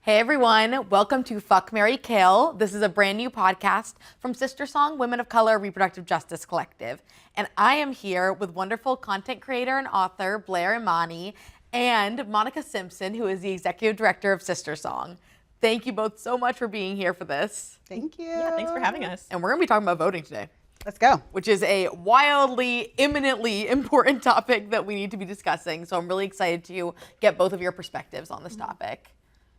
Hey everyone, welcome to Fuck, Marry, Kill. This is a brand new podcast from SisterSong, Women of Color Reproductive Justice Collective. And I am here with wonderful content creator and author Blair Imani and Monica Simpson, who is the executive director of SisterSong. Thank you both so much for being here for this. Thank you. Yeah, thanks for having us. And we're gonna be talking about voting today. Let's go. Which is a wildly, imminently important topic that we need to be discussing. So I'm really excited to get both of your perspectives on this topic.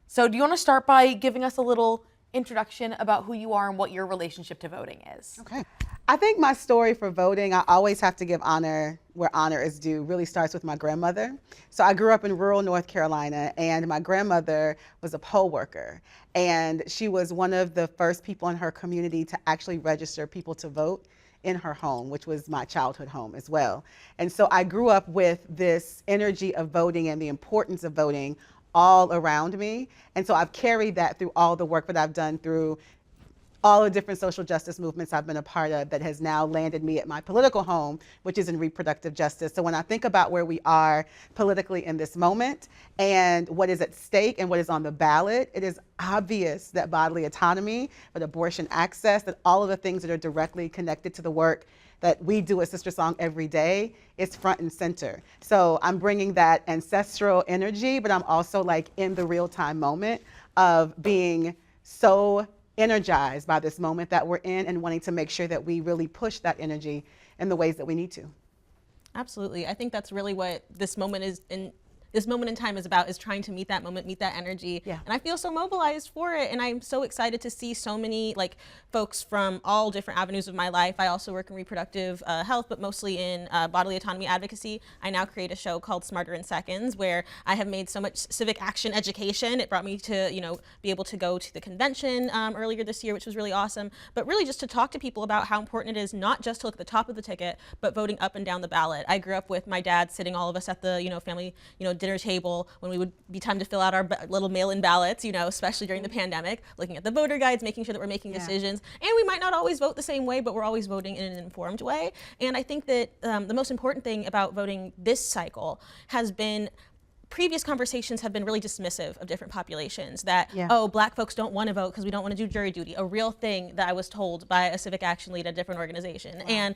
So do you want to start by giving us a little introduction about who you are and what your relationship to voting is? Okay. I think my story for voting, I always have to give honor where honor is due, really starts with my grandmother. So I grew up in rural North Carolina, and my grandmother was a poll worker. And she was one of the first people in her community to actually register people to vote in her home, which was my childhood home as well. And so I grew up with this energy of voting and the importance of voting all around me. And so I've carried that through all the work that I've done through all the different social justice movements I've been a part of that has now landed me at my political home, which is in reproductive justice. So when I think about where we are politically in this moment and what is at stake and what is on the ballot, it is obvious that bodily autonomy, but abortion access, that all of the things that are directly connected to the work that we do at SisterSong every day is front and center. So I'm bringing that ancestral energy, but I'm also like in the real time moment of being so energized by this moment that we're in and wanting to make sure that we really push that energy in the ways that we need to. Absolutely. I think that's really what this moment in time is about, is trying to meet that moment, meet that energy. Yeah. And I feel so mobilized for it. And I'm so excited to see so many folks from all different avenues of my life. I also work in reproductive health, but mostly in bodily autonomy advocacy. I now create a show called Smarter in Seconds, where I have made so much civic action education. It brought me to, be able to go to the convention earlier this year, which was really awesome. But really just to talk to people about how important it is not just to look at the top of the ticket, but voting up and down the ballot. I grew up with my dad sitting all of us at the, family, dinner table when we would be time to fill out our little mail-in ballots, especially during the pandemic, looking at the voter guides, making sure that we're making decisions. And we might not always vote the same way, but we're always voting in an informed way. And I think that the most important thing about voting this cycle has been previous conversations have been really dismissive of different populations, that, oh, Black folks don't want to vote because we don't want to do jury duty, a real thing that I was told by a civic action lead at a different organization, and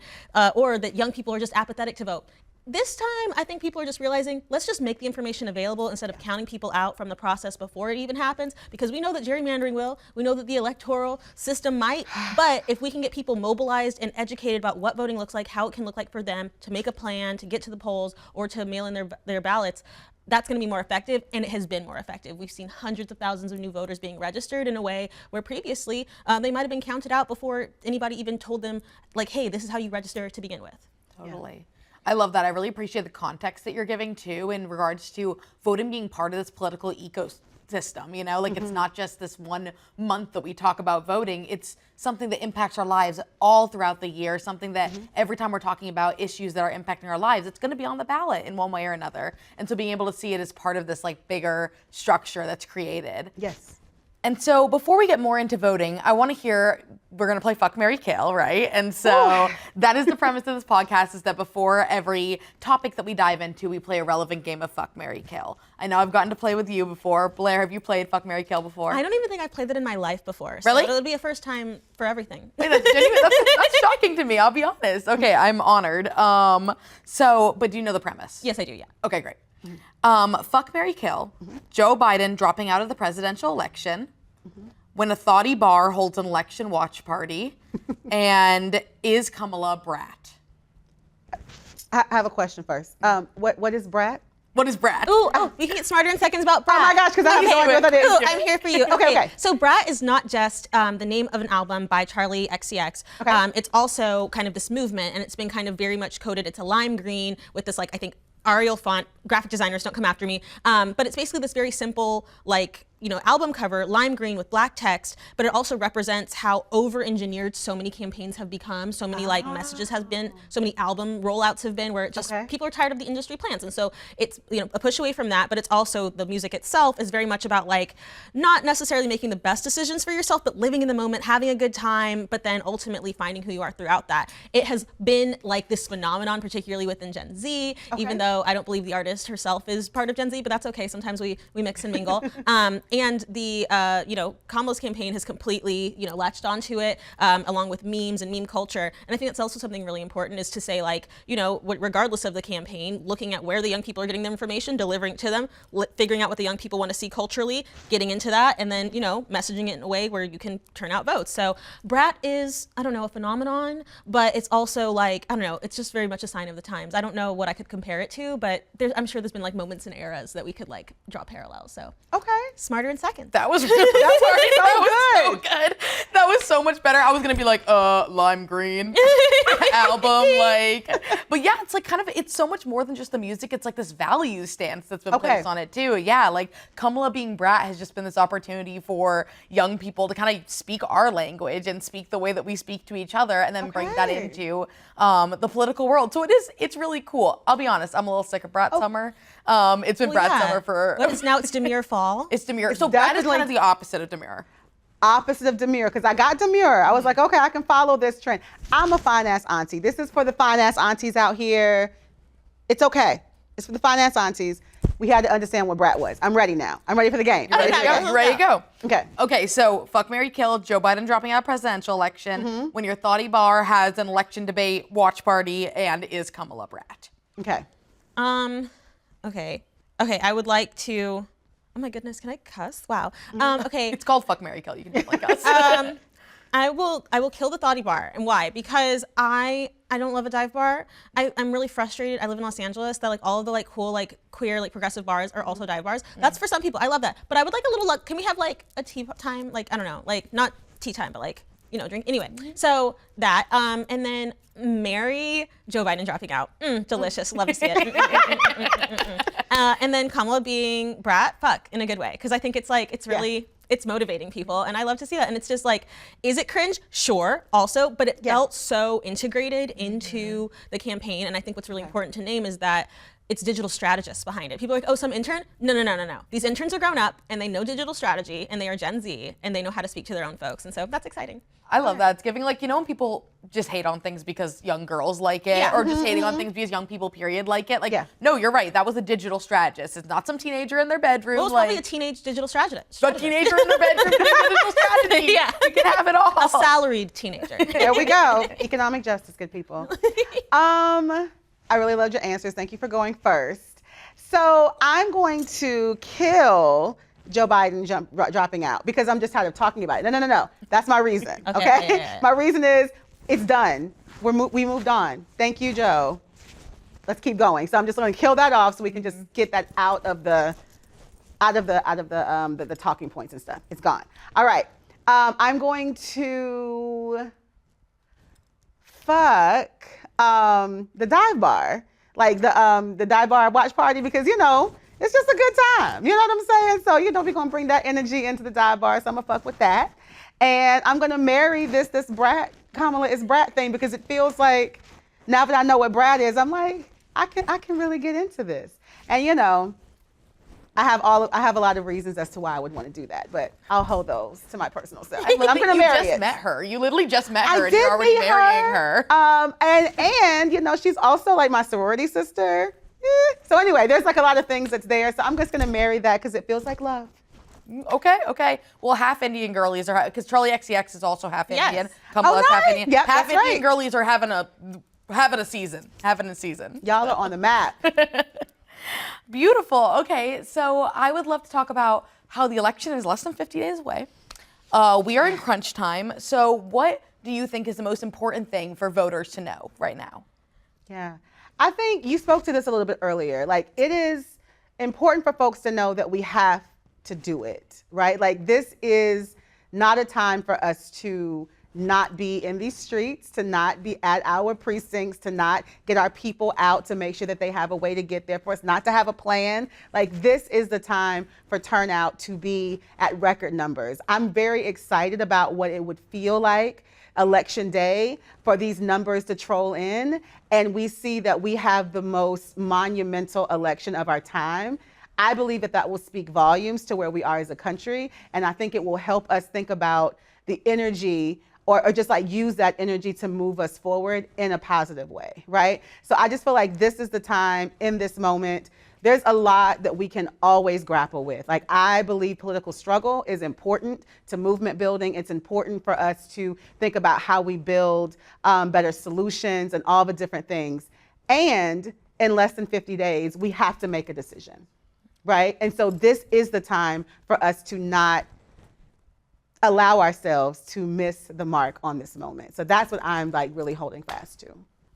or that young people are just apathetic to vote. This time, I think people are just realizing, let's just make the information available instead of counting people out from the process before it even happens, because we know that gerrymandering will, we know that the electoral system might, but if we can get people mobilized and educated about what voting looks like, how it can look like for them, to make a plan, to get to the polls, or to mail in their ballots, that's going to be more effective, and it has been more effective. We've seen hundreds of thousands of new voters being registered in a way where previously they might have been counted out before anybody even told them, hey, this is how you register to begin with. Totally. Yeah. I love that. I really appreciate the context that you're giving too in regards to voting being part of this political ecosystem. It's not just this 1 month that we talk about voting. It's something that impacts our lives all throughout the year, something that every time we're talking about issues that are impacting our lives, it's going to be on the ballot in one way or another. And so being able to see it as part of this bigger structure that's created. Yes. And so before we get more into voting, I want to hear, we're going to play Fuck, Marry, Kill, right? And so that is the premise of this podcast, is that before every topic that we dive into, we play a relevant game of Fuck, Marry, Kill. I know I've gotten to play with you before. Blair, have you played Fuck, Marry, Kill before? I don't even think I've played that in my life before. Really? So it'll be a first time for everything. Wait, that's genuine. That's shocking to me, I'll be honest. Okay, I'm honored. But do you know the premise? Yes, I do, yeah. Okay, great. Fuck, Marry, Kill. Joe Biden dropping out of the presidential election. When a thoughty bar holds an election watch party, and is Kamala a brat? I have a question first. What is brat? What is brat? Oh, we can get smarter in seconds about brat. Oh my gosh, because I have no idea what that is. Ooh, I'm here for you. Okay. So brat is not just the name of an album by Charlie XCX. Okay. It's also kind of this movement, and it's been kind of very much coded. It's a lime green with this, I think, Arial font. Graphic designers, don't come after me. But it's basically this very simple, album cover, lime green with black text, but it also represents how over-engineered so many campaigns have become, so many messages have been, so many album rollouts have been, where it just, people are tired of the industry plans. And so it's, a push away from that, but it's also, the music itself is very much about not necessarily making the best decisions for yourself, but living in the moment, having a good time, but then ultimately finding who you are throughout that. It has been this phenomenon, particularly within Gen Z, even though I don't believe the artist herself is part of Gen Z, but that's okay. Sometimes we mix and mingle. And the, Kamala's campaign has completely, latched onto it, along with memes and meme culture. And I think that's also something really important is to say, like, regardless of the campaign, looking at where the young people are getting their information, delivering it to them, figuring out what the young people want to see culturally, getting into that, and then, messaging it in a way where you can turn out votes. So Brat is, I don't know, a phenomenon, but it's also like, I don't know, it's just very much a sign of the times. I don't know what I could compare it to, but I'm sure there's been like moments and eras that we could like draw parallels. So okay, smarter in seconds. That was really that was so good. That was so much better. I was gonna be like, lime green album, like, but yeah, it's like kind of, it's so much more than just the music. It's like this value stance that's been placed on it too. Yeah, like Kamala being Brat has just been this opportunity for young people to kind of speak our language and speak the way that we speak to each other, and then bring that into the political world. So it's really cool. I'll be honest, I'm a little sick of Brat summer. It's been Brat summer for. Now it's Demure fall. It's Demure. So Brat is kind of the opposite of Demure. Opposite of Demure, because I got Demure. I was like, okay, I can follow this trend. I'm a fine ass auntie. This is for the fine ass aunties out here. It's okay. It's for the fine ass aunties. We had to understand what Brat was. I'm ready now. I'm ready for the game. Ready to go. Okay. Okay, so fuck, marry, kill, Joe Biden dropping out of presidential election, when your thoughty bar has an election debate, watch party, and is Kamala Brat. Okay. Okay, I would like to, oh my goodness, can I cuss? Wow. Okay. It's called fuck, marry, kill. You can do it like us. I will kill the thoughty bar. And why? Because I don't love a dive bar. I'm really frustrated. I live in Los Angeles that like all of the like cool like queer like progressive bars are also dive bars. That's for some people. I love that. But I would like a little, can we have like a tea time? Like, I don't know, like not tea time, but like, drink. Anyway, so that, and then marry Joe Biden dropping out. Delicious. Love to see it. And then Kamala being Brat, fuck, in a good way. Because I think it's like, it's really, it's motivating people. And I love to see that. And it's just like, is it cringe? Sure, also. But it felt so integrated into the campaign. And I think what's really important to name is that it's digital strategists behind it. People are like, oh, some intern? No. These interns are grown up and they know digital strategy and they are Gen Z and they know how to speak to their own folks. And so that's exciting. I love that. It's giving, like, when people just hate on things because young girls like it, or just hating on things because young people, period, like it. Like, no, you're right. That was a digital strategist. It's not some teenager in their bedroom. Well, it's probably a teenage digital strategist. A teenager in their bedroom doing digital strategy. Yeah. You can have it all. A salaried teenager. There we go. Economic justice, good people. I really loved your answers. Thank you for going first. So I'm going to kill Joe Biden dropping out because I'm just tired of talking about it. No. That's my reason. Okay. Yeah. My reason is it's done. We moved on. Thank you, Joe. Let's keep going. So I'm just going to kill that off so we can just get that out of the talking points and stuff. It's gone. All right. I'm going to fuck the dive bar, like the dive bar watch party, because it's just a good time. You know what I'm saying? So we're gonna bring that energy into the dive bar. So I'm gonna fuck with that, and I'm gonna marry this Brat, Kamala is Brat thing, because it feels like now that I know what Brat is, I'm like I can really get into this, and I have a lot of reasons as to why I would want to do that, but I'll hold those to my personal self. I'm gonna marry it. You just met her. You literally just met her, and you're already marrying her. And she's also like my sorority sister. So anyway, there's like a lot of things that's there. So I'm just gonna marry that because it feels like love. Okay. Well, half Indian girlies are, because Charlie XCX is also half Indian. Kamala's nice. half Indian. Yep, half that's Indian girlies are having a season. Y'all are on the map. Beautiful. Okay, so I would love to talk about how the election is less than 50 days away. We are in crunch time. So what do you think is the most important thing for voters to know right now? Yeah, I think you spoke to this a little bit earlier. Like, it is important for folks to know that we have to do it, right? Like, this is not a time for us to not be in these streets, to not be at our precincts, to not get our people out to make sure that they have a way to get there, for us not to have a plan. Like, this is the time for turnout to be at record numbers. I'm very excited about what it would feel like election day for these numbers to troll in, and we see that we have the most monumental election of our time. I believe that will speak volumes to where we are as a country, and I think it will help us think about the energy or just like use that energy to move us forward in a positive way, right? So I just feel like this is the time in this moment there's a lot that we can always grapple with. Like, I believe political struggle is important to movement building. It's important for us to think about how we build better solutions and all the different things. And in less than 50 days, we have to make a decision, right? And so this is the time for us to not allow ourselves to miss the mark on this moment. So that's what I'm like really holding fast to.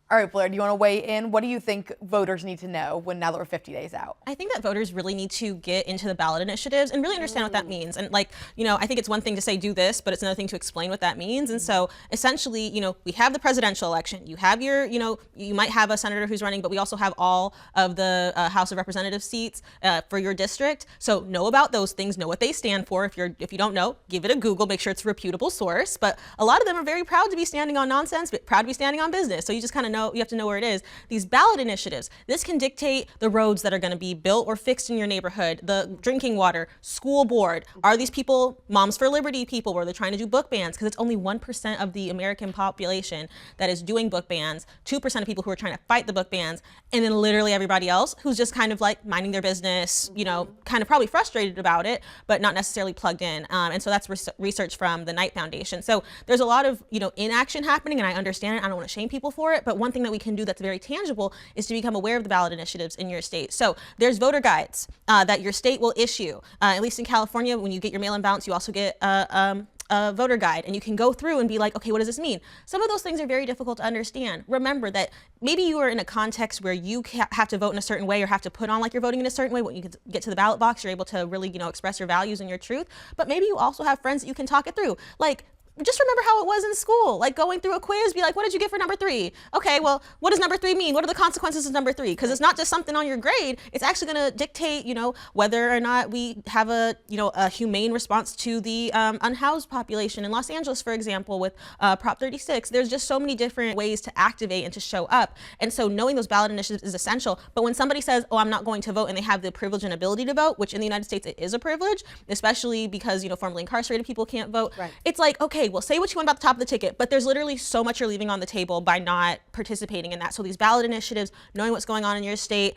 All right, Blair, do you want to weigh in? What do you think voters need to know now that we're 50 days out? I think that voters really need to get into the ballot initiatives and really understand what that means. And like, you know, I think it's one thing to say do this, but it's another thing to explain what that means. And so essentially, you know, we have the presidential election. You have your, you know, you might have a senator who's running, but we also have all of the House of Representative seats for your district. So know about those things, know what they stand for. If you don't know, give it a Google, make sure it's a reputable source. But a lot of them are very proud to be standing on nonsense, but proud to be standing on business. So you just kind of know, you have to know where it is. These ballot initiatives, this can dictate the roads that are going to be built or fixed in your neighborhood, the drinking water, school board. Are these people Moms for Liberty people where they're trying to do book bans? Because it's only 1% of the American population that is doing book bans, 2% of people who are trying to fight the book bans, and then literally everybody else who's just kind of like minding their business, you know, kind of probably frustrated about it, but not necessarily plugged in. And so that's research from the Knight Foundation. So there's a lot of, you know, inaction happening, and I understand it. I don't want to shame people for it, but one thing that we can do that's very tangible is to become aware of the ballot initiatives in your state. So there's voter guides that your state will issue. At least in California, when you get your mail-in ballots, you also get a voter guide, and you can go through and be like, okay, what does this mean? Some of those things are very difficult to understand. Remember that maybe you are in a context where you have to vote in a certain way or have to put on like you're voting in a certain way. When you get to the ballot box, you're able to really, you know, express your values and your truth. But maybe you also have friends that you can talk it through. Like, just remember how it was in school, like going through a quiz, be like, what did you get for number 3? Okay, well, what does number 3 mean? What are the consequences of number 3? Because it's not just something on your grade, it's actually gonna dictate, you know, whether or not we have a, you know, a humane response to the unhoused population in Los Angeles, for example, with Prop 36. There's just so many different ways to activate and to show up. And so knowing those ballot initiatives is essential. But when somebody says, oh, I'm not going to vote, and they have the privilege and ability to vote, which in the United States, it is a privilege, especially because, you know, formerly incarcerated people can't vote. Right. It's like, okay, well, say what you want about the top of the ticket, but there's literally so much you're leaving on the table by not participating in that. So these ballot initiatives, knowing what's going on in your state,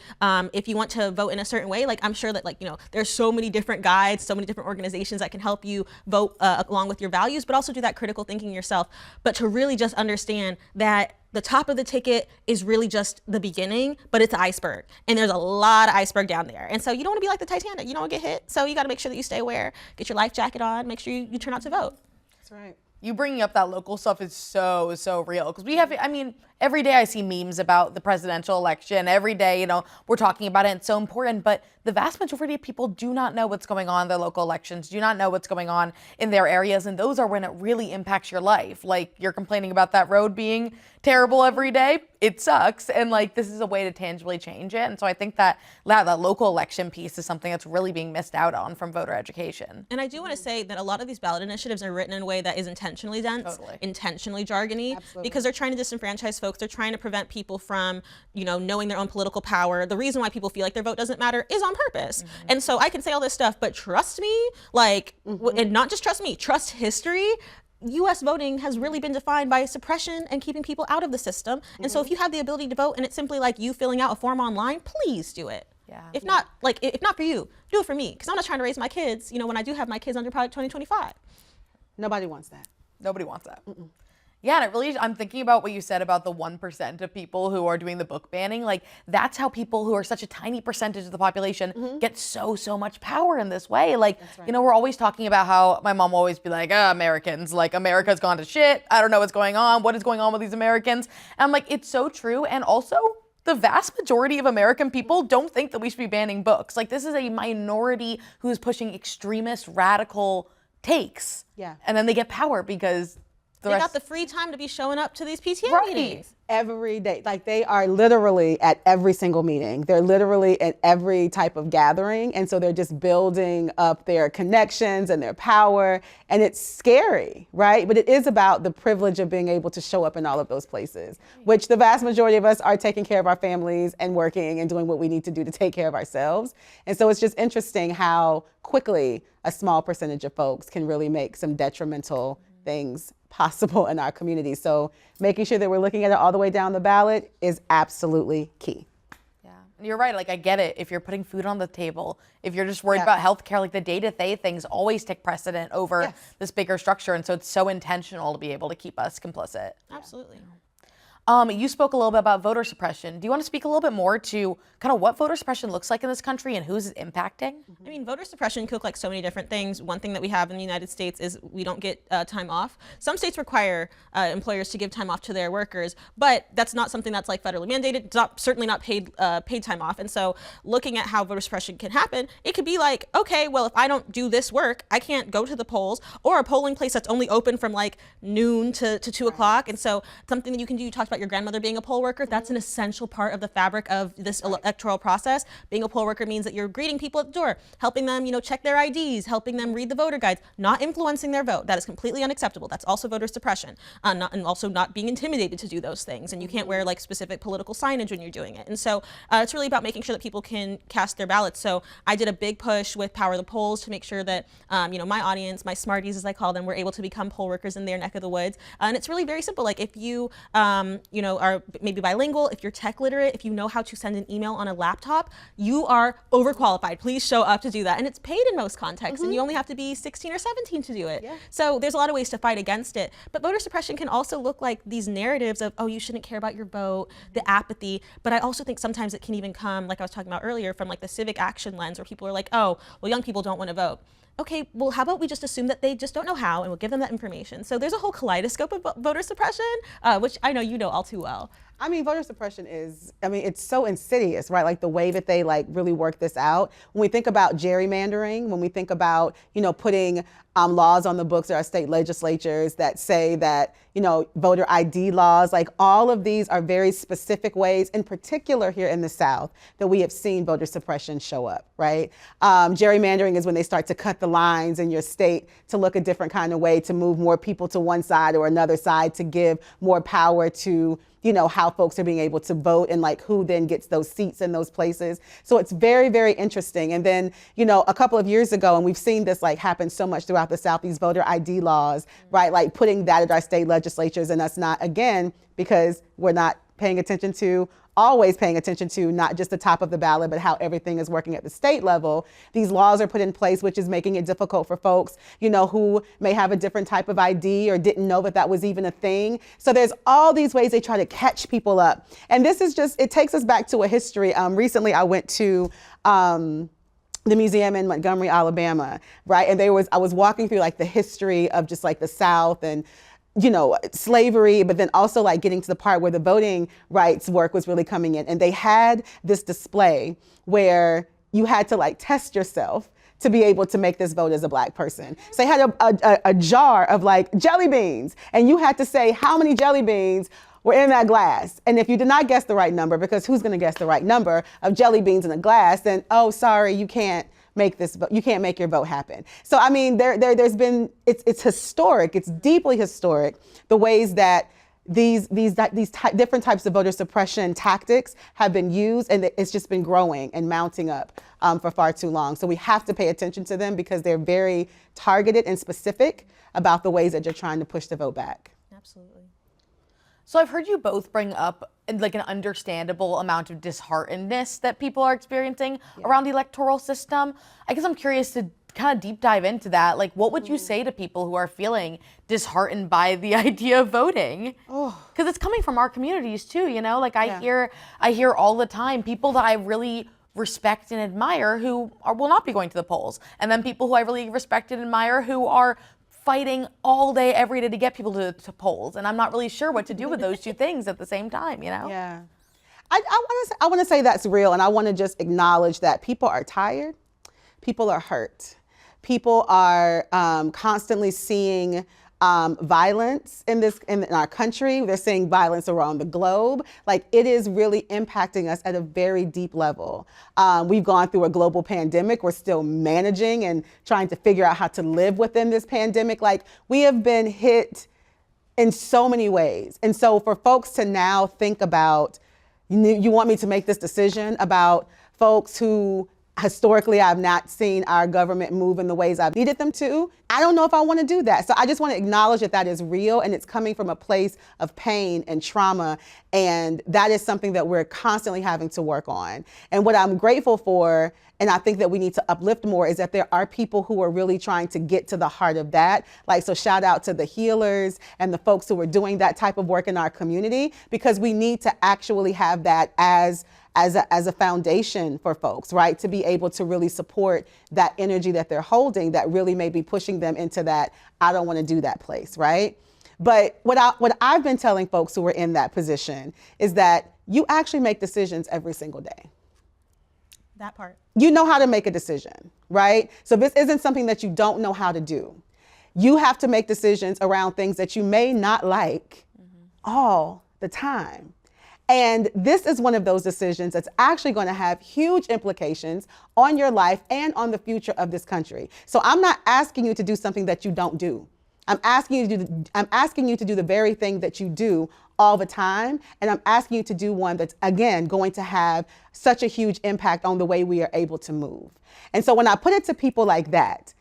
if you want to vote in a certain way, like I'm sure that, like, you know, there's so many different guides, so many different organizations that can help you vote along with your values, but also do that critical thinking yourself. But to really just understand that the top of the ticket is really just the beginning, but it's an iceberg. And there's a lot of iceberg down there. And so you don't want to be like the Titanic, you don't want to get hit. So you got to make sure that you stay aware, get your life jacket on, make sure you turn out to vote. That's right. You bringing up that local stuff is so real, because we have, I mean, every day I see memes about the presidential election. Every day, you know, we're talking about it. It's so important, but the vast majority of people do not know what's going on in their local elections, do not know what's going on in their areas, and those are when it really impacts your life. Like, you're complaining about that road being terrible every day. It sucks, and like, this is a way to tangibly change it. And so I think that local election piece is something that's really being missed out on from voter education. And I do want to say that a lot of these ballot initiatives are written in a way that is intentionally dense, intentionally jargony, because they're trying to disenfranchise folks. They're trying to prevent people from, you know, knowing their own political power. The reason why people feel like their vote doesn't matter is on purpose. And so I can say all this stuff, but trust me, like, and not just trust me, trust history. U.S. voting has really been defined by suppression and keeping people out of the system. And so if you have the ability to vote and it's simply like you filling out a form online, please do it. Yeah. If not, like, if not for you, do it for me. Because I'm not trying to raise my kids, you know, when I do have my kids under Project 2025. Nobody wants that. Nobody wants that. Yeah, and it really, I'm thinking about what you said about the 1% of people who are doing the book banning. Like, that's how people who are such a tiny percentage of the population get so much power in this way. Like, you know, we're always talking about how my mom will always be like, Americans, like, America's gone to shit. I don't know what's going on. What is going on with these Americans? And I'm like, it's so true. And also, the vast majority of American people don't think that we should be banning books. Like, this is a minority who's pushing extremist, radical takes. Yeah. And then they get power because They got the free time to be showing up to these PTA meetings. Every day. Like, they are literally at every single meeting. They're literally at every type of gathering. And so they're just building up their connections and their power. And it's scary, right? But it is about the privilege of being able to show up in all of those places, which the vast majority of us are taking care of our families and working and doing what we need to do to take care of ourselves. And so it's just interesting how quickly a small percentage of folks can really make some detrimental things possible in our community. So making sure that we're looking at it all the way down the ballot is absolutely key. Yeah. You're right. Like, I get it. If you're putting food on the table, if you're just worried Yeah. about healthcare, like the day-to-day things always take precedent over Yes. this bigger structure. And so it's so intentional to be able to keep us complicit. Absolutely. You spoke a little bit about voter suppression. Do you want to speak a little bit more to kind of what voter suppression looks like in this country and who's it impacting? I mean, voter suppression can look like so many different things. One thing that we have in the United States is we don't get time off. Some states require employers to give time off to their workers, but that's not something that's like federally mandated. It's not, certainly not paid time off. And so looking at how voter suppression can happen, it could be like, okay, well, if I don't do this work, I can't go to the polls, or a polling place that's only open from like noon to 2 o'clock. And so something that you can do, you talked about your grandmother being a poll worker. That's an essential part of the fabric of this electoral process. Being a poll worker means that you're greeting people at the door, helping them, check their IDs, helping them read the voter guides, not influencing their vote. That is completely unacceptable. That's also voter suppression, and also not being intimidated to do those things. And you can't wear like specific political signage when you're doing it. And so it's really about making sure that people can cast their ballots. So I did a big push with Power the Polls to make sure that my audience, my smarties as I call them, were able to become poll workers in their neck of the woods. And it's really very simple. Like if you are maybe bilingual, if you're tech literate, if you know how to send an email on a laptop, you are overqualified. Please show up to do that. And it's paid in most contexts, and you only have to be 16 or 17 to do it. Yeah. So there's a lot of ways to fight against it. But voter suppression can also look like these narratives of, oh, you shouldn't care about your vote, the apathy. But I also think sometimes it can even come, like I was talking about earlier, from like the civic action lens, where people are like, oh, well, young people don't want to vote. Okay, well, how about we just assume that they just don't know how, and we'll give them that information. So there's a whole kaleidoscope of voter suppression, which I know you know all too well. I mean, voter suppression it's so insidious, right? Like the way that they like really work this out. When we think about gerrymandering, when we think about, putting laws on the books at our state legislatures that say that, voter ID laws, like all of these are very specific ways, in particular here in the South, that we have seen voter suppression show up, right? Gerrymandering is when they start to cut the lines in your state to look a different kind of way, to move more people to one side or another side, to give more power to how folks are being able to vote and like who then gets those seats in those places. So it's very, very interesting. And then, a couple of years ago, and we've seen this like happen so much throughout the South, these voter ID laws, right? Like putting that at our state legislatures, and us not, again, because we're not always paying attention to not just the top of the ballot, but how everything is working at the state level. These laws are put in place, which is making it difficult for folks, who may have a different type of ID or didn't know that was even a thing. So there's all these ways they try to catch people up. And this is it takes us back to a history. Recently, I went to the museum in Montgomery, Alabama, right? And I was walking through like the history of just like the South and slavery, but then also like getting to the part where the voting rights work was really coming in. And they had this display where you had to like test yourself to be able to make this vote as a Black person. So they had a jar of like jelly beans, and you had to say how many jelly beans were in that glass. And if you did not guess the right number, because who's gonna guess the right number of jelly beans in a glass, then, oh, sorry, you can't make this vote. You can't make your vote happen. So I mean, there's been, it's historic. It's deeply historic, the ways that these different types of voter suppression tactics have been used, and it's just been growing and mounting up for far too long. So we have to pay attention to them because they're very targeted and specific about the ways that you're trying to push the vote back. Absolutely. So I've heard you both bring up like an understandable amount of disheartenedness that people are experiencing around the electoral system. I guess I'm curious to kind of deep dive into that. Like, what would you say to people who are feeling disheartened by the idea of voting? Because it's coming from our communities too, Like I hear all the time people that I really respect and admire who will not be going to the polls, and then people who I really respect and admire who are fighting all day, every day to get people to polls. And I'm not really sure what to do with those two things at the same time, Yeah. I want to say that's real, and I want to just acknowledge that people are tired, people are hurt, people are constantly seeing violence in our country. They're seeing violence around the globe. Like, it is really impacting us at a very deep level. We've gone through a global pandemic. We're still managing and trying to figure out how to live within this pandemic. Like, we have been hit in so many ways. And so for folks to now think about, you want me to make this decision about folks who Historically, I've not seen our government move in the ways I've needed them to. I don't know if I want to do that. So I just want to acknowledge that that is real, and it's coming from a place of pain and trauma. And that is something that we're constantly having to work on. And what I'm grateful for, and I think that we need to uplift more, is that there are people who are really trying to get to the heart of that. Like, so shout out to the healers and the folks who are doing that type of work in our community, because we need to actually have that as a foundation for folks, right? To be able to really support that energy that they're holding that really may be pushing them into that, I don't want to do that place, right? But what I've been telling folks who are in that position is that you actually make decisions every single day. That part. You know how to make a decision, right? So this isn't something that you don't know how to do. You have to make decisions around things that you may not like all the time. And this is one of those decisions that's actually going to have huge implications on your life and on the future of this country. So I'm not asking you to do something that you don't do. I'm asking you to do the very thing that you do all the time. And I'm asking you to do one that's, again, going to have such a huge impact on the way we are able to move. And so when I put it to people like that,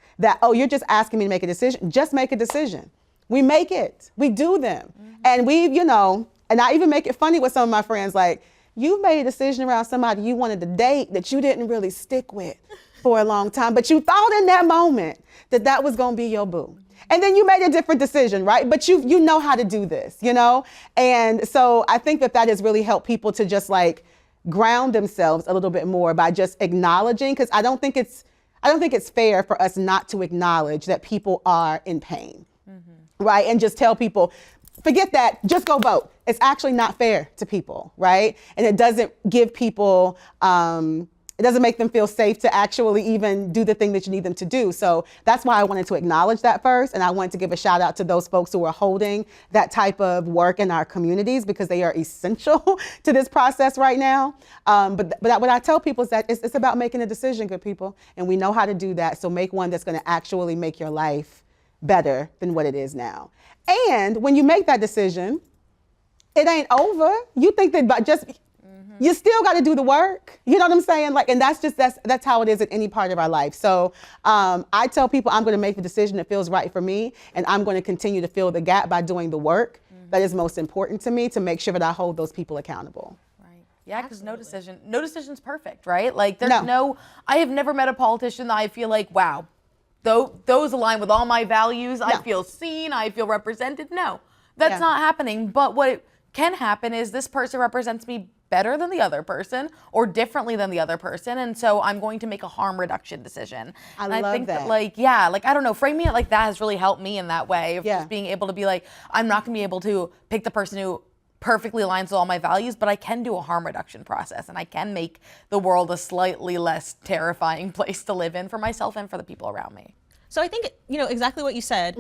oh, you're just asking me to make a decision, just make a decision. We make it. We do them. And and I even make it funny with some of my friends, like, you made a decision around somebody you wanted to date that you didn't really stick with for a long time, but you thought in that moment that that was going to be your boo. And then you made a different decision, right? But you know how to do this, And so I think that has really helped people to just like ground themselves a little bit more by just acknowledging, because I don't think it's fair for us not to acknowledge that people are in pain, right? And just tell people, forget that, just go vote. It's actually not fair to people, right? And it doesn't give people, it doesn't make them feel safe to actually even do the thing that you need them to do. So that's why I wanted to acknowledge that first. And I wanted to give a shout out to those folks who are holding that type of work in our communities, because they are essential to this process right now. But what I tell people is that it's about making a decision, good people. And we know how to do that. So make one that's going to actually make your life better than what it is now. And when you make that decision, it ain't over. You think that you still got to do the work. You know what I'm saying? Like, and that's how it is in any part of our life. So I tell people I'm going to make the decision that feels right for me, and I'm going to continue to fill the gap by doing the work that is most important to me to make sure that I hold those people accountable. Right. Yeah, because no decision's perfect, right? Like I have never met a politician that I feel like, wow, those align with all my values. No. I feel seen. I feel represented. No, that's not happening. But what can happen is this person represents me better than the other person or differently than the other person. And so I'm going to make a harm reduction decision. I think that I don't know, framing it like that has really helped me in that way of just being able to be like, I'm not going to be able to pick the person who perfectly aligns with all my values, but I can do a harm reduction process, and I can make the world a slightly less terrifying place to live in for myself and for the people around me. So I think, exactly what you said.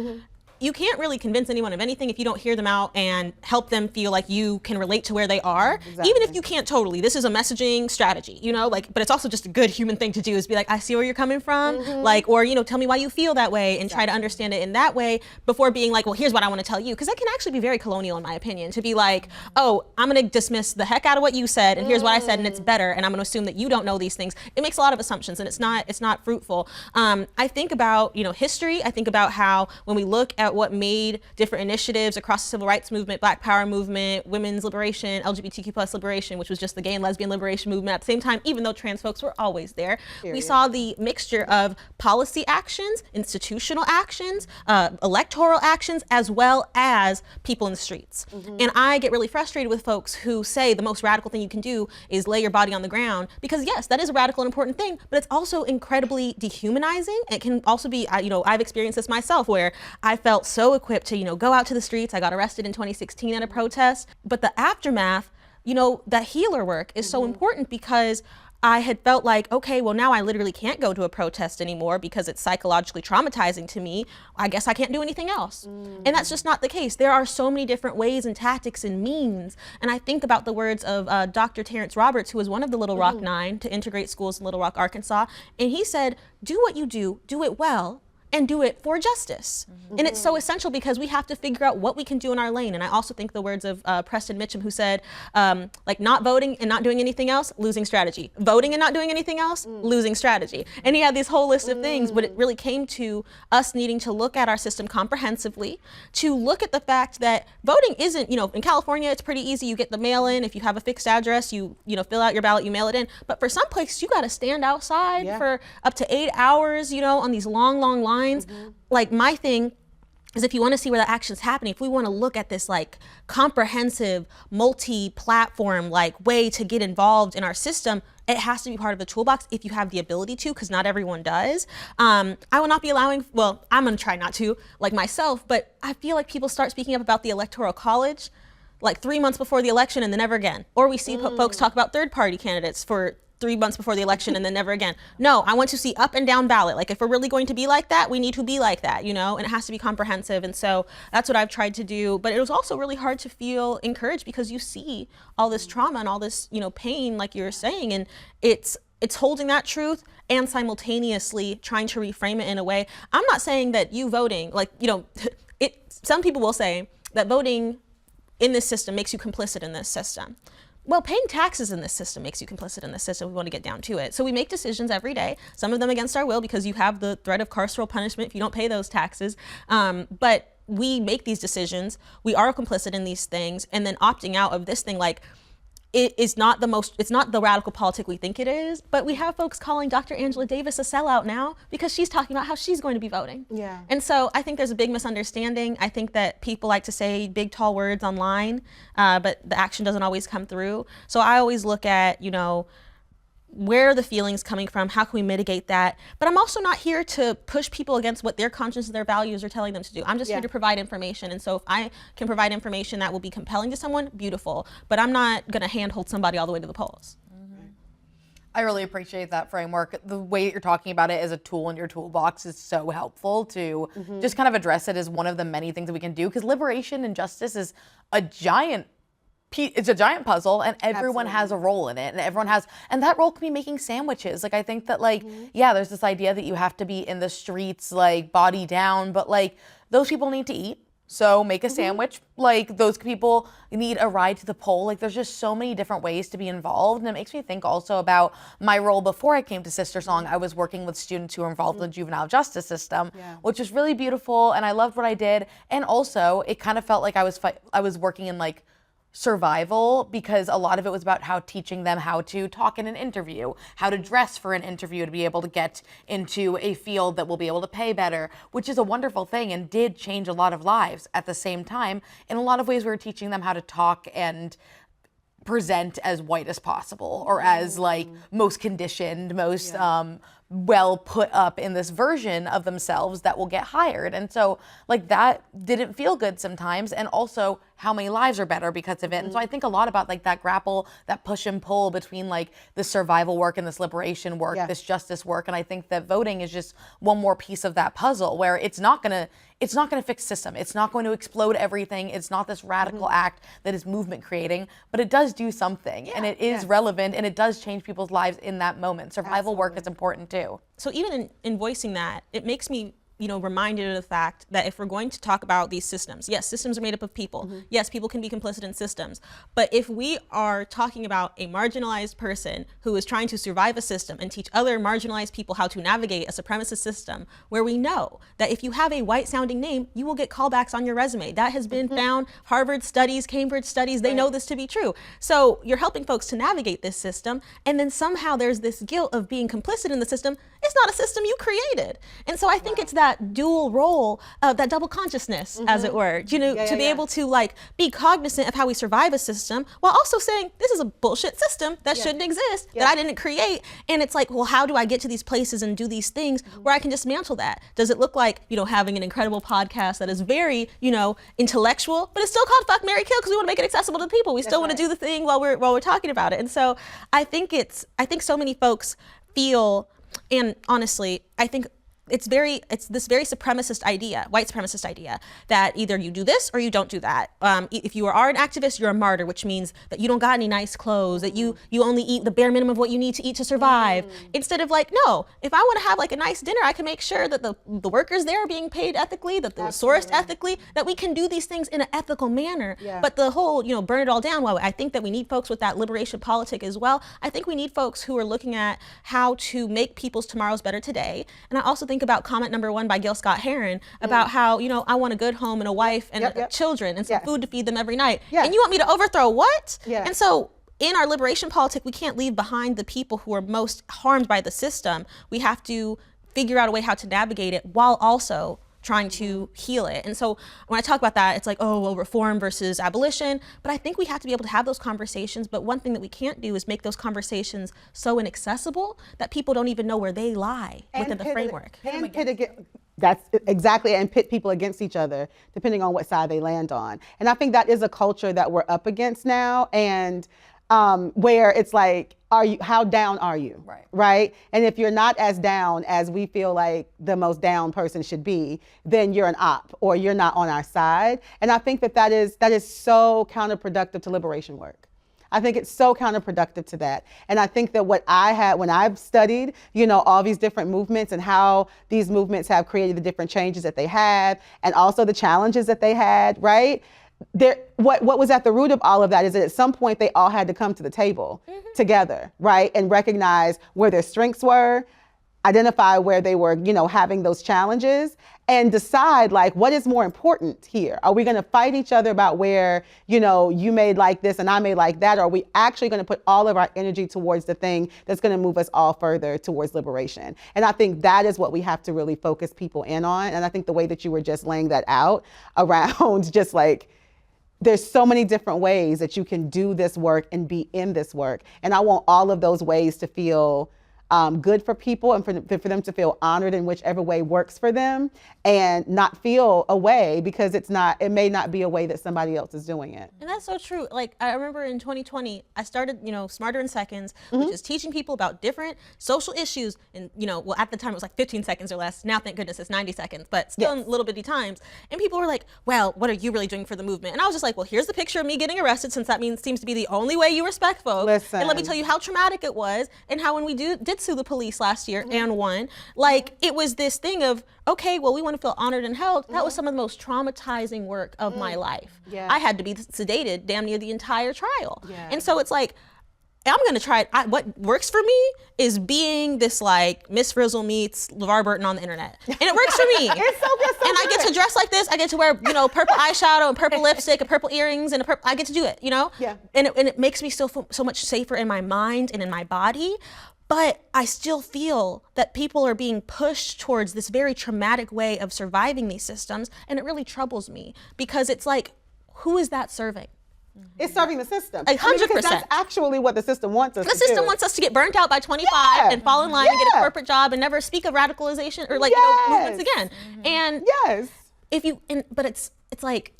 You can't really convince anyone of anything if you don't hear them out and help them feel like you can relate to where they are. Exactly. Even if you can't totally. This is a messaging strategy, but it's also just a good human thing to do, is be like, I see where you're coming from, or tell me why you feel that way, and try to understand it in that way before being like, well, here's what I want to tell you. Because that can actually be very colonial, in my opinion, to be like, oh, I'm going to dismiss the heck out of what you said, and here's what I said, and it's better, and I'm going to assume that you don't know these things. It makes a lot of assumptions, and it's not fruitful. I think about, history. I think about how when we look at what made different initiatives across the civil rights movement, Black Power movement, women's liberation, LGBTQ plus liberation, which was just the gay and lesbian liberation movement at the same time, even though trans folks were always there. Period. We saw the mixture of policy actions, institutional actions, electoral actions, as well as people in the streets. And I get really frustrated with folks who say the most radical thing you can do is lay your body on the ground, because yes, that is a radical and important thing, but it's also incredibly dehumanizing. It can also be, I've experienced this myself, where I felt so equipped to, go out to the streets. I got arrested in 2016 at a protest. But the aftermath, that healer work is so important, because I had felt like, okay, well, now I literally can't go to a protest anymore because it's psychologically traumatizing to me. I guess I can't do anything else. And that's just not the case. There are so many different ways and tactics and means. And I think about the words of Dr. Terrence Roberts, who was one of the Little Rock Nine to integrate schools in Little Rock, Arkansas. And he said, do what you do it well, and do it for justice. And it's so essential because we have to figure out what we can do in our lane. And I also think the words of Preston Mitchum, who said, like, not voting and not doing anything else, losing strategy. Voting and not doing anything else, losing strategy. And he had this whole list of things, but it really came to us needing to look at our system comprehensively, to look at the fact that voting isn't, you know, in California, it's pretty easy. You get the mail in. If you have a fixed address, you know, fill out your ballot, you mail it in. But for some places, you got to stand outside for up to 8 hours, you know, on these long, long lines. Like, my thing is, if you want to see where the action's happening, if we want to look at this like comprehensive, multi-platform like way to get involved in our system, it has to be part of the toolbox if you have the ability to, because not everyone does. I will not be allowing, well, I'm going to try not to, like myself, but I feel like people start speaking up about the Electoral College like 3 months before the election and then never again. Or we see folks talk about third-party candidates for 3 months before the election and then never again. No, I want to see up and down ballot. Like, if we're really going to be like that, we need to be like that, you know, and it has to be comprehensive. And so that's what I've tried to do. But it was also really hard to feel encouraged because you see all this trauma and all this, you know, pain, like you were saying, and it's holding that truth and simultaneously trying to reframe it in a way. I'm not saying that you voting, like, you know, some people will say that voting in this system makes you complicit in this system. Well, paying taxes in this system makes you complicit in this system. We want to get down to it. So we make decisions every day, some of them against our will because you have the threat of carceral punishment if you don't pay those taxes. But we make these decisions. We are complicit in these things. And then opting out of this thing, like, it is not it's not the radical politic we think it is, but we have folks calling Dr. Angela Davis a sellout now because she's talking about how she's going to be voting. Yeah. And so I think there's a big misunderstanding. I think that people like to say big, tall words online, but the action doesn't always come through. So I always look at, you know, where are the feelings coming from? How can we mitigate that? But I'm also not here to push people against what their conscience and their values are telling them to do. I'm just here to provide information. And so if I can provide information that will be compelling to someone, beautiful. But I'm not going to handhold somebody all the way to the polls. I really appreciate that framework. The way that you're talking about it as a tool in your toolbox is so helpful to just kind of address it as one of the many things that we can do, because liberation and justice is a giant puzzle, and everyone has a role in it, and that role can be making sandwiches. Like, I think that, like, yeah, there's this idea that you have to be in the streets, like, body down, but, like, those people need to eat. So make a sandwich. Like, those people need a ride to the poll. Like, there's just so many different ways to be involved. And it makes me think also about my role before I came to SisterSong. I was working with students who were involved in the juvenile justice system, which was really beautiful. And I loved what I did. And also, it kind of felt like I was working in, like, survival, because a lot of it was about how teaching them how to talk in an interview, how to dress for an interview to be able to get into a field that will be able to pay better, which is a wonderful thing and did change a lot of lives. At the same time, in a lot of ways, we were teaching them how to talk and present as white as possible, or as, like, most conditioned, most well put up in this version of themselves that will get hired. And so, like, that didn't feel good sometimes, and also how many lives are better because of it. And so I think a lot about, like, that grapple, that push and pull between, like, the survival work and this liberation work, this justice work. And I think that voting is just one more piece of that puzzle, where it's not gonna fix system. It's not going to explode everything. It's not this radical act that is movement creating, but it does do something, and it is relevant, and it does change people's lives in that moment. Survival work is important too. So even in voicing that, it makes me, you know, reminded of the fact that if we're going to talk about these systems, yes, systems are made up of people. Yes, people can be complicit in systems. But if we are talking about a marginalized person who is trying to survive a system and teach other marginalized people how to navigate a supremacist system, where we know that if you have a white sounding name, you will get callbacks on your resume. That has been found. Harvard studies, Cambridge studies, they know this to be true. So you're helping folks to navigate this system, and then somehow there's this guilt of being complicit in the system. It's not a system you created. And so I think it's that dual role, that double consciousness, as it were, you know, to be able to, like, be cognizant of how we survive a system while also saying this is a bullshit system that shouldn't exist, that I didn't create. And it's like, well, how do I get to these places and do these things where I can dismantle that? Does it look like, you know, having an incredible podcast that is very, you know, intellectual, but it's still called Fuck, Marry, Kill, because we want to make it accessible to the people. We still want to do the thing while we're talking about it. And so I think so many folks feel, and honestly, I think it's this very supremacist idea, white supremacist idea, that either you do this or you don't do that. If you are an activist, you're a martyr, which means that you don't got any nice clothes, that you only eat the bare minimum of what you need to eat to survive. Instead of like, no, if I want to have like a nice dinner, I can make sure that the workers there are being paid ethically, that they're sourced ethically, that we can do these things in an ethical manner. Yeah. But the whole, burn it all down, well, I think that we need folks with that liberation politic as well. I think we need folks who are looking at how to make people's tomorrows better today. And I also think about comment number 1 by Gil Scott Heron about how, I want a good home and a wife and children and some food to feed them every night. Yeah. And you want me to overthrow what? Yeah. And so in our liberation politic, we can't leave behind the people who are most harmed by the system. We have to figure out a way how to navigate it while also trying to heal it. And so when I talk about that, it's like, oh, well, reform versus abolition. But I think we have to be able to have those conversations. But one thing that we can't do is make those conversations so inaccessible that people don't even know where they lie within the framework. That's exactly, and pit people against each other, depending on what side they land on. And I think that is a culture that we're up against now. And where it's like, how down are you? Right? And if you're not as down as we feel like the most down person should be, then you're an op or you're not on our side. And I think that is so counterproductive to liberation work. I think it's so counterproductive to that. And I think that what I had when I've studied, all these different movements and how these movements have created the different changes that they had and also the challenges that they had, right? What was at the root of all of that is that at some point they all had to come to the table together, right? And recognize where their strengths were, identify where they were, having those challenges, and decide like, what is more important here? Are we going to fight each other about where, you may like this and I may like that? Or are we actually going to put all of our energy towards the thing that's going to move us all further towards liberation? And I think that is what we have to really focus people in on. And I think the way that you were just laying that out around just like, there's so many different ways that you can do this work and be in this work. And I want all of those ways to feel good for people and for them to feel honored in whichever way works for them and not feel a way because it may not be a way that somebody else is doing it. And that's so true. Like I remember in 2020, I started, Smarter in Seconds, which is teaching people about different social issues. And, well, at the time it was like 15 seconds or less. Now, thank goodness, it's 90 seconds, but still in little bitty times. And people were like, well, what are you really doing for the movement? And I was just like, well, here's the picture of me getting arrested since that seems to be the only way you respect folks. Listen. And let me tell you how traumatic it was and how when we did sue the police last year and won, like it was this thing of, okay, well, we want to feel honored and held. That was some of the most traumatizing work of my life. Yeah. I had to be sedated damn near the entire trial. Yeah. And so it's like, I'm going to try it. What works for me is being this like Miss Frizzle meets LeVar Burton on the internet. And it works for me. It's so good. And I get to dress like this. I get to wear, purple eyeshadow and purple lipstick and purple earrings and I get to do it, Yeah. And it makes me still feel so much safer in my mind and in my body. But I still feel that people are being pushed towards this very traumatic way of surviving these systems. And it really troubles me because it's like, who is that serving? It's serving the system. 100%. Because that's actually what the system wants us to do. The system wants us to get burnt out by 25 and fall in line and get a corporate job and never speak of radicalization or movements again. And but it's like,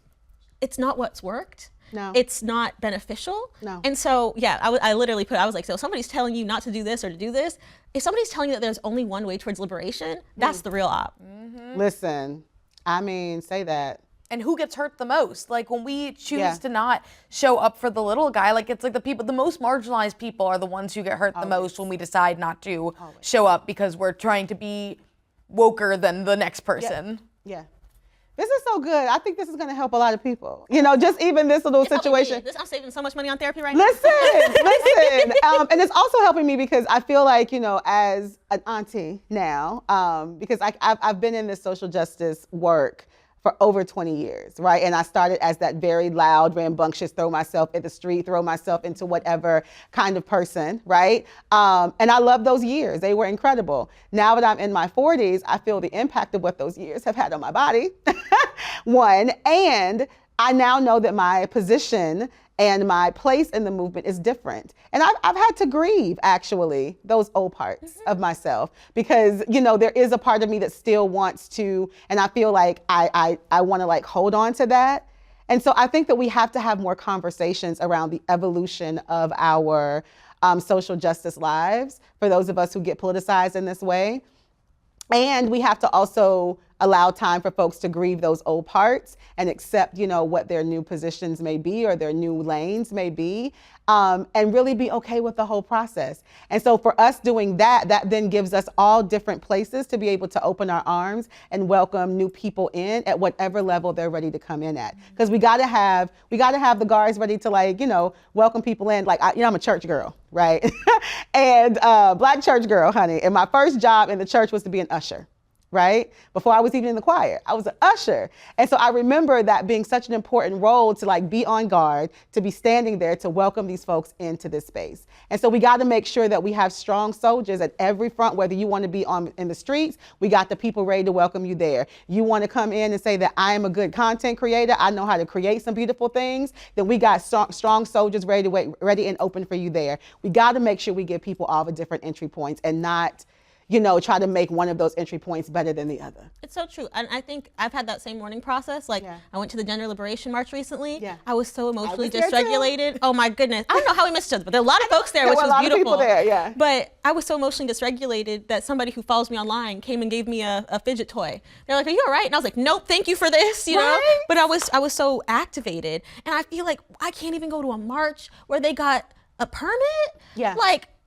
it's not what's worked. No. It's not beneficial. No. And so, I literally I was like, so somebody's telling you not to do this or to do this. If somebody's telling you that there's only one way towards liberation, that's the real op. Listen, say that. And who gets hurt the most? Like when we choose to not show up for the little guy, like it's like the most marginalized people are the ones who get hurt the most when we decide not to show up because we're trying to be woker than the next person. Yeah. This is so good. I think this is going to help a lot of people. Just even this little situation. I'm saving so much money on therapy right now. Listen. And it's also helping me because I feel like, as an auntie now, because I've been in this social justice work for over 20 years, right? And I started as that very loud, rambunctious, throw myself in the street, throw myself into whatever kind of person, right? And I love those years. They were incredible. Now that I'm in my 40s, I feel the impact of what those years have had on my body, one, and I now know that my position and my place in the movement is different. And I've had to grieve, actually, those old parts of myself because, there is a part of me that still wants to, and I feel like I want to hold on to that. And so I think that we have to have more conversations around the evolution of our social justice lives for those of us who get politicized in this way. And we have to also allow time for folks to grieve those old parts and accept, what their new positions may be or their new lanes may be, and really be okay with the whole process. And so for us doing that, that then gives us all different places to be able to open our arms and welcome new people in at whatever level they're ready to come in at. Because we gotta have the guards ready to welcome people in. I'm a church girl, right? And Black church girl, honey. And my first job in the church was to be an usher. Right? Before I was even in the choir, I was an usher. And so I remember that being such an important role to be on guard, to be standing there to welcome these folks into this space. And so we got to make sure that we have strong soldiers at every front, whether you want to be in the streets, we got the people ready to welcome you there. You want to come in and say that I am a good content creator, I know how to create some beautiful things, then we got strong soldiers ready and open for you there. We got to make sure we give people all the different entry points and not try to make one of those entry points better than the other. It's so true. And I think I've had that same mourning process. I went to the Gender Liberation March recently. Yeah. I was so emotionally there dysregulated. Oh my goodness. I don't know how we missed each other, but there were a lot of folks there, which was beautiful. There were a lot of people there, yeah. But I was so emotionally dysregulated that somebody who follows me online came and gave me a fidget toy. They're like, "Are you all right?" And I was like, "Nope, thank you for this," know? But I was so activated. And I feel like I can't even go to a march where they got a permit. Yeah.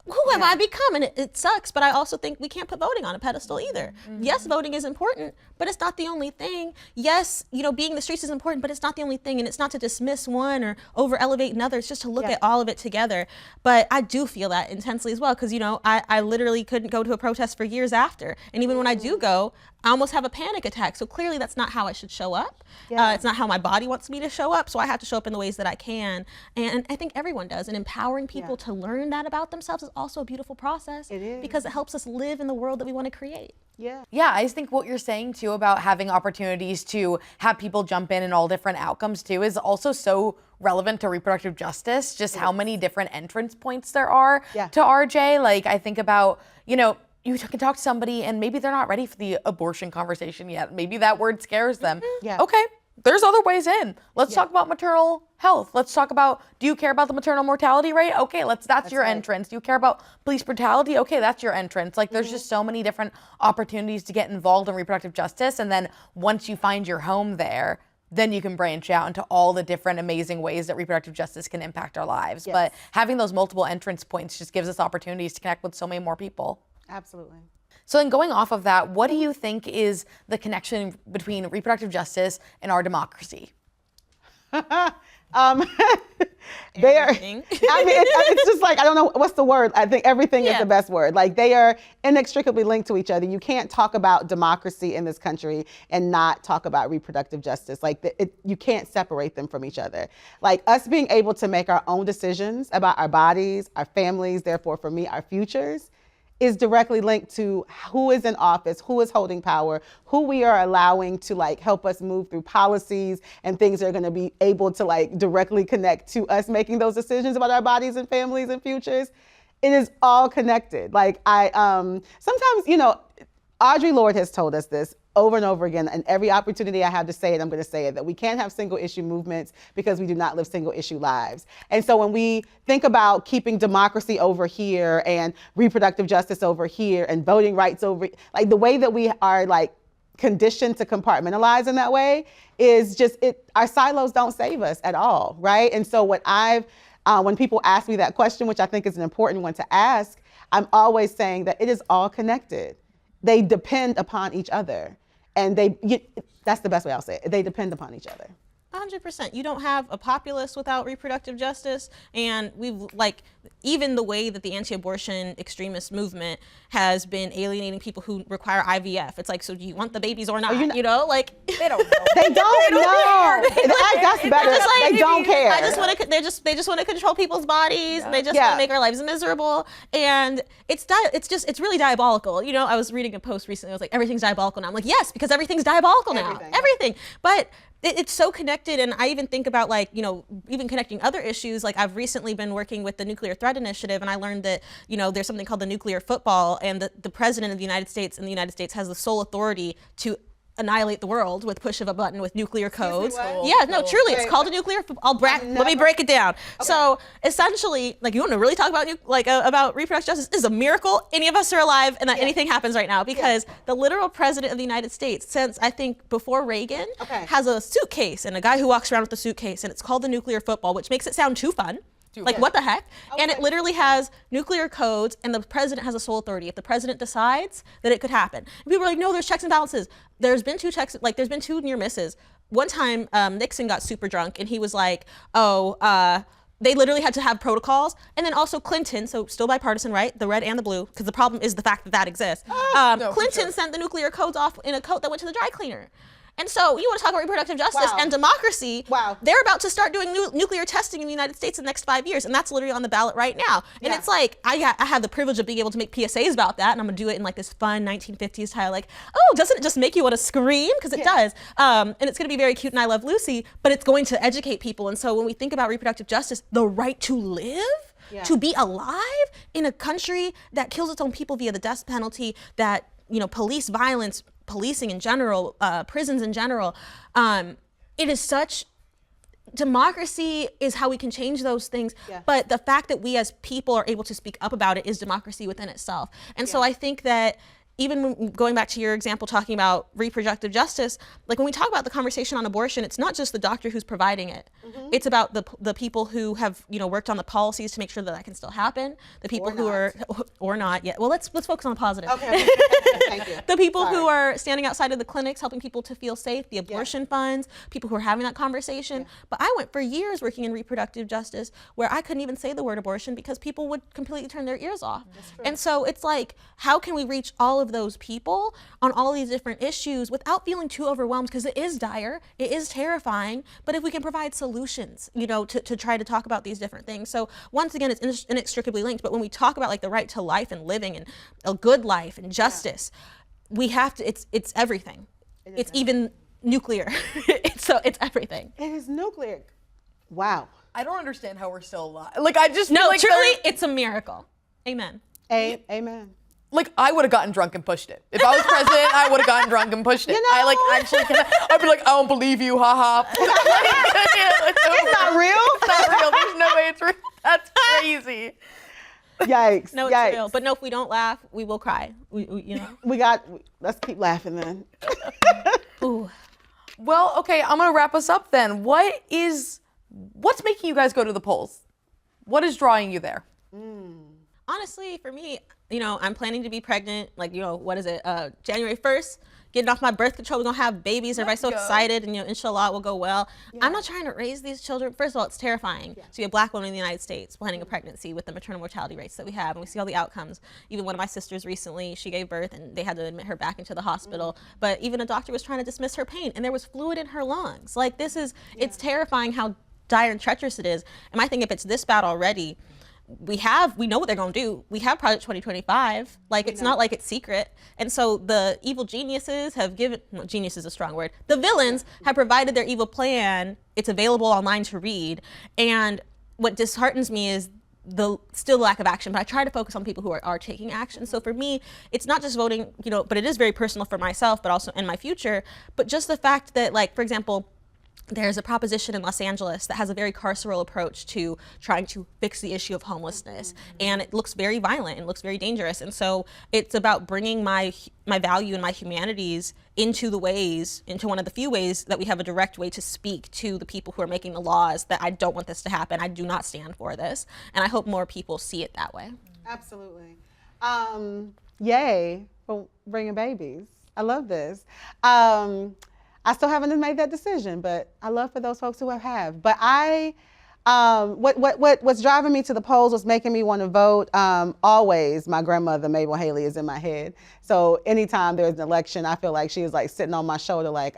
Who have I become? And it sucks, but I also think we can't put voting on a pedestal either. Mm-hmm. Yes, voting is important, but it's not the only thing. Yes, being in the streets is important, but it's not the only thing. And it's not to dismiss one or over elevate another. It's just to look at all of it together. But I do feel that intensely as well, because, I literally couldn't go to a protest for years after. And even when I do go, I almost have a panic attack. So clearly that's not how I should show up. Yeah. It's not how my body wants me to show up. So I have to show up in the ways that I can. And I think everyone does. And empowering people to learn that about themselves is also a beautiful process. It is. Because it helps us live in the world that we want to create. Yeah. Yeah, I just think what you're saying too about having opportunities to have people jump in all different outcomes too is also so relevant to reproductive justice, just how many different entrance points there are to RJ. I think about, you can talk to somebody and maybe they're not ready for the abortion conversation yet. Maybe that word scares them. Yeah. Okay, there's other ways in. Let's talk about maternal health. Let's talk about, do you care about the maternal mortality rate? Okay, that's your entrance. Do you care about police brutality? Okay, that's your entrance. There's just so many different opportunities to get involved in reproductive justice. And then once you find your home there, then you can branch out into all the different amazing ways that reproductive justice can impact our lives. Yes. But having those multiple entrance points just gives us opportunities to connect with so many more people. Absolutely. So then going off of that, what do you think is the connection between reproductive justice and our democracy? They are, it's just I don't know, what's the word? I think everything is the best word. They are inextricably linked to each other. You can't talk about democracy in this country and not talk about reproductive justice. You can't separate them from each other. Us being able to make our own decisions about our bodies, our families, therefore for me, our futures, is directly linked to who is in office, who is holding power, who we are allowing to help us move through policies and things that are going to be able to directly connect to us making those decisions about our bodies and families and futures. It is all connected. Sometimes, Audre Lorde has told us this over and over again, and every opportunity I have to say it, I'm going to say it, that we can't have single issue movements because we do not live single issue lives. And so when we think about keeping democracy over here and reproductive justice over here and voting rights over, the way that we are conditioned to compartmentalize in that way is just our silos don't save us at all, right? And so when people ask me that question, which I think is an important one to ask, I'm always saying that it is all connected. They depend upon each other. And that's the best way I'll say it. They depend upon each other. 100%. You don't have a populace without reproductive justice. And we've even the way that the anti-abortion extremist movement has been alienating people who require IVF. It's so do you want the babies or not? They don't know. They don't know. That's better. They don't care. They just want to control people's bodies. Yeah. They just want to make our lives miserable. And it's really diabolical. I was reading a post recently. I was everything's diabolical now. I'm yes, because everything's diabolical now. Everything. But it's so connected, and I even think about even connecting other issues. I've recently been working with the Nuclear Threat Initiative, and I learned that there's something called the nuclear football, and the president of the United States has the sole authority to annihilate the world with push of a button with nuclear codes. what? Yeah, no, truly, it's Wait, called a nuclear. Let me never- break it down. So essentially, like, you want to really talk about about reproductive justice? This is a miracle any of us are alive and that anything happens right now, because the literal president of the United States, since I think before Reagan, has a suitcase and a guy who walks around with the suitcase, and it's called the nuclear football, which makes it sound too fun. Like, what the heck? And it literally has nuclear codes, and the president has a sole authority. If the president decides that it could happen. And people are like, no, there's checks and balances. There's been two checks, like, there's been two near misses. One time, Nixon got super drunk, and he was like, they literally had to have protocols. And then also Clinton, so still bipartisan, right? The red and the blue, because the problem is the fact that that exists. Clinton sent the nuclear codes off in a coat that went to the dry cleaner. And so you want to talk about reproductive justice and democracy. They're about to start doing nuclear testing in the United States in the next 5 years. And that's literally on the ballot right now. And it's like, I have the privilege of being able to make PSAs about that. And I'm going to do it in like this fun 1950s style, like, oh, doesn't it just make you want to scream? Because it does. And it's going to be very cute, and I love Lucy, but it's going to educate people. And so when we think about reproductive justice, the right to live, to be alive in a country that kills its own people via the death penalty, that, police violence, policing in general, prisons in general, it is such, democracy is how we can change those things. But the fact that we as people are able to speak up about it is democracy within itself. And so I think that even going back to your example talking about reproductive justice, like when we talk about the conversation on abortion, it's not just the doctor who's providing it. It's about the people who have worked on the policies to make sure that that can still happen. The people who are or not yet. Well, let's focus on the positive. Okay. Thank you. The people who are standing outside of the clinics helping people to feel safe, the abortion funds, people who are having that conversation. But I went for years working in reproductive justice where I couldn't even say the word abortion because people would completely turn their ears off. And so it's like, how can we reach all of those people on all these different issues without feeling too overwhelmed, because it is dire, it is terrifying, but if we can provide solutions, to try to talk about these different things. So once again, it's inextricably linked, but when we talk about like the right to life and living and a good life and justice, we have to, it's everything. It's even nuclear. it's everything. It is nuclear. Wow. I don't understand how we're still alive. Like, I just No, feel like truly, it's a miracle. Amen. Amen. Like, I would have gotten drunk and pushed it. If I was president, I would have gotten drunk and pushed it. I like actually I'd be like, I don't believe you, haha. It's not real. It's not real. There's no way it's real. That's crazy. Yikes. No, it's real. But no, if we don't laugh, we will cry. Let's keep laughing then. Ooh. Well, okay, I'm gonna wrap us up then. What's making you guys go to the polls? What is drawing you there? Honestly, for me, I'm planning to be pregnant, like, what is it, January 1st, getting off my birth control, we're gonna have babies, everybody's so excited, and inshallah, it will go well. I'm not trying to raise these children. First of all, it's terrifying to be a black woman in the United States planning a pregnancy with the maternal mortality rates that we have, and we see all the outcomes. Even one of my sisters recently, she gave birth, and they had to admit her back into the hospital, but even a doctor was trying to dismiss her pain, and there was fluid in her lungs. Like, it's terrifying how dire and treacherous it is, and I think if it's this bad already, we know what they're going to do. We have Project 2025. Like, it's not like it's secret. And so the evil geniuses have genius is a strong word. The villains have provided their evil plan. It's available online to read. And what disheartens me is the still lack of action. But I try to focus on people who are taking action. So for me, it's not just voting, but it is very personal for myself, but also in my future. But just the fact that, like, for example, there's a proposition in Los Angeles that has a very carceral approach to trying to fix the issue of homelessness. And it looks very violent and looks very dangerous. And so it's about bringing my value and my humanities into one of the few ways that we have a direct way to speak to the people who are making the laws that I don't want this to happen. I do not stand for this. And I hope more people see it that way. Absolutely. Yay for bringing babies. I love this. I still haven't made that decision, but I love for those folks who have. But what's driving me to the polls, what's making me want to vote, always my grandmother, Mabel Haley, is in my head. So anytime there's an election, I feel like she is like sitting on my shoulder, like,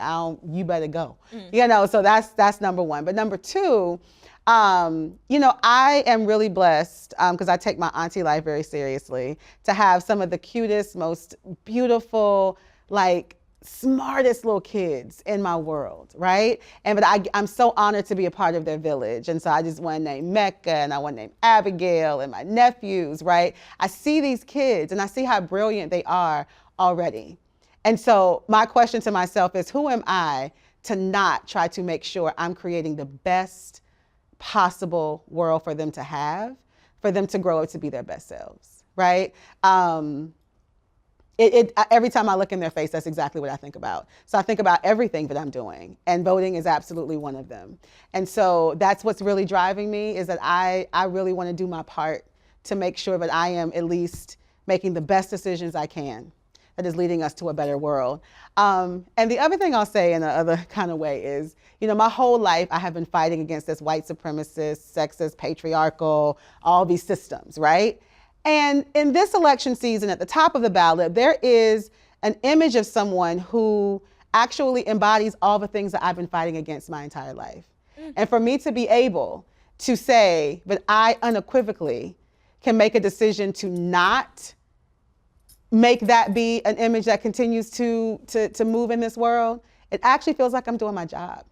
you better go. So that's number one. But number two, I am really blessed because I take my auntie life very seriously, to have some of the cutest, most beautiful, like, smartest little kids in my world, right? But I'm so honored to be a part of their village. And so I just want to name Mecca, and I want to name Abigail, and my nephews, right? I see these kids and I see how brilliant they are already. And so my question to myself is, who am I to not try to make sure I'm creating the best possible world for them to have, for them to grow up to be their best selves, right? Every time I look in their face, that's exactly what I think about. So I think about everything that I'm doing, and voting is absolutely one of them. And so that's what's really driving me, is that I really want to do my part to make sure that I am at least making the best decisions I can that is leading us to a better world. And the other thing I'll say in another kind of way is, my whole life I have been fighting against this white supremacist, sexist, patriarchal, all these systems, right? And in this election season, at the top of the ballot, there is an image of someone who actually embodies all the things that I've been fighting against my entire life. And for me to be able to say that I unequivocally can make a decision to not make that be an image that continues to move in this world, it actually feels like I'm doing my job.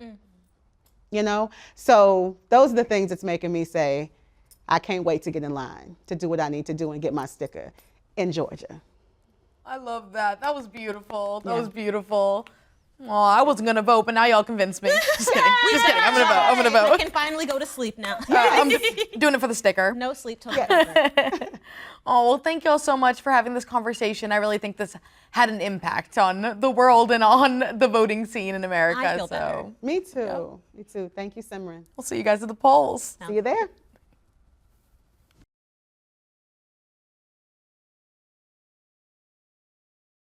So those are the things that's making me say, I can't wait to get in line to do what I need to do and get my sticker in Georgia. I love that. That was beautiful. That was beautiful. Oh, I wasn't gonna vote, but now y'all convinced me. Just kidding. Just kidding. I'm gonna vote. I'm gonna I vote. can finally go to sleep now. I'm doing it for the sticker. No sleep till November. Oh, well, thank y'all so much for having this conversation. I really think this had an impact on the world and on the voting scene in America. I feel better. Me too. Me too. Thank you, Simran. We'll see you guys at the polls. See you there.